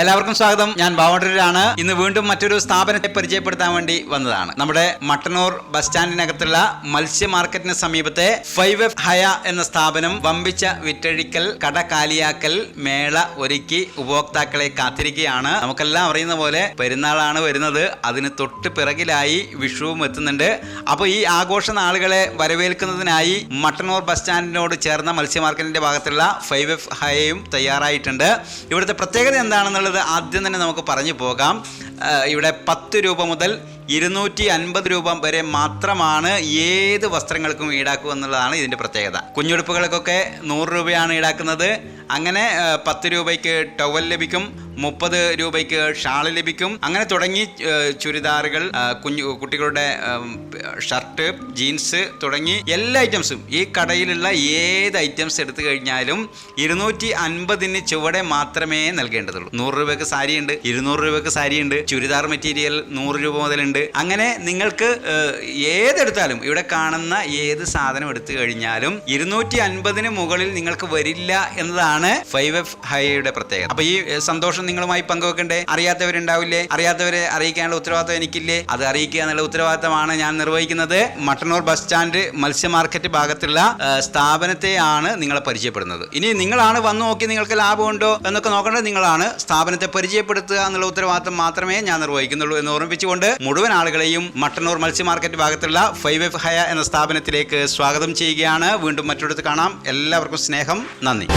എല്ലാവർക്കും സ്വാഗതം. ഞാൻ ബാവണ്ടൂരാണ്. ഇന്ന് വീണ്ടും മറ്റൊരു സ്ഥാപനത്തെ പരിചയപ്പെടുത്താൻ വേണ്ടി വന്നതാണ്. നമ്മുടെ മട്ടന്നൂർ ബസ് സ്റ്റാൻഡിനകത്തുള്ള മത്സ്യ മാർക്കറ്റിന് സമീപത്തെ 5F ഹയ എന്ന സ്ഥാപനം വമ്പിച്ച വിറ്റഴിക്കൽ, കട കാലിയാക്കൽ മേള ഒരുക്കി ഉപഭോക്താക്കളെ കാത്തിരിക്കുകയാണ്. നമുക്കെല്ലാം അറിയുന്ന പോലെ പെരുന്നാളാണ് വരുന്നത്. അതിന് തൊട്ട് പിറകിലായി വിഷുവും എത്തുന്നുണ്ട്. അപ്പോൾ ഈ ആഘോഷ നാളുകളെ വരവേൽക്കുന്നതിനായി മട്ടന്നൂർ ബസ് സ്റ്റാൻഡിനോട് ചേർന്ന മത്സ്യ മാർക്കറ്റിന്റെ ഭാഗത്തുള്ള 5F ഹയയും തയ്യാറായിട്ടുണ്ട്. ഇവിടുത്തെ പ്രത്യേകത എന്താണെന്നുള്ളത് ആദ്യം തന്നെ നമുക്ക് പറഞ്ഞു പോകാം. ഇവിടെ 10 രൂപ മുതൽ 250 രൂപ വരെ മാത്രമാണ് ഏത് വസ്ത്രങ്ങൾക്കും ഈടാക്കുക എന്നുള്ളതാണ് ഇതിൻ്റെ പ്രത്യേകത. കുഞ്ഞുടുപ്പുകൾക്കൊക്കെ 100 രൂപയാണ് ഈടാക്കുന്നത്. അങ്ങനെ 10 രൂപയ്ക്ക് ടവൽ ലഭിക്കും, 30 രൂപയ്ക്ക് ഷാള് ലഭിക്കും. അങ്ങനെ തുടങ്ങി ചുരിദാറുകൾ, കുട്ടികളുടെ ഷർട്ട്, ജീൻസ് തുടങ്ങി എല്ലാ ഐറ്റംസും ഈ കടയിലുള്ള ഏത് ഐറ്റംസ് എടുത്തു കഴിഞ്ഞാലും 250 ചുവടെ മാത്രമേ നൽകേണ്ടതുള്ളൂ. 100 രൂപയ്ക്ക് സാരിയുണ്ട്, 200 രൂപയ്ക്ക് സാരിയുണ്ട്, ചുരിദാർ മെറ്റീരിയൽ 100 രൂപ മുതലുണ്ട്. അങ്ങനെ നിങ്ങൾക്ക് ഏതെടുത്താലും ഇവിടെ കാണുന്ന ഏത് സാധനം എടുത്തു കഴിഞ്ഞാലും 250 മുകളിൽ നിങ്ങൾക്ക് വരില്ല എന്നതാണ് 5F ഹയയുടെ പ്രത്യേകത. അപ്പൊ ഈ സന്തോഷം നിങ്ങളുമായി പങ്കുവെക്കണ്ടേ? അറിയാത്തവരുണ്ടാവില്ലേ? അറിയാത്തവരെ അറിയിക്കാനുള്ള ഉത്തരവാദിത്വം എനിക്കില്ലേ? അത് അറിയിക്കുക എന്നുള്ള ഉത്തരവാദിത്തമാണ് ഞാൻ നിർവഹിക്കുന്നത്. മട്ടന്നൂർ ബസ് സ്റ്റാൻഡ് മത്സ്യ മാർക്കറ്റ് ഭാഗത്തുള്ള സ്ഥാപനത്തെയാണ് നിങ്ങളെ പരിചയപ്പെടുന്നത്. ഇനി നിങ്ങളാണ് വന്നു നോക്കി നിങ്ങൾക്ക് ലാഭമുണ്ടോ എന്നൊക്കെ നോക്കേണ്ടത് നിങ്ങളാണ്. സ്ഥാപനത്തെ പരിചയപ്പെടുത്തുക എന്നുള്ള ഉത്തരവാദിത്തം മാത്രമേ ഞാൻ നിർവഹിക്കുന്നുള്ളൂ എന്ന് ഓർമ്മിപ്പിച്ചുകൊണ്ട് മുഴുവൻ ആളുകളെയും മട്ടന്നൂർ മത്സ്യ മാർക്കറ്റ് ഭാഗത്തുള്ള 5F ഹയ എന്ന സ്ഥാപനത്തിലേക്ക് സ്വാഗതം ചെയ്യുകയാണ്. വീണ്ടും മറ്റൊരിടത്ത് കാണാം. എല്ലാവർക്കും സ്നേഹം, നന്ദി.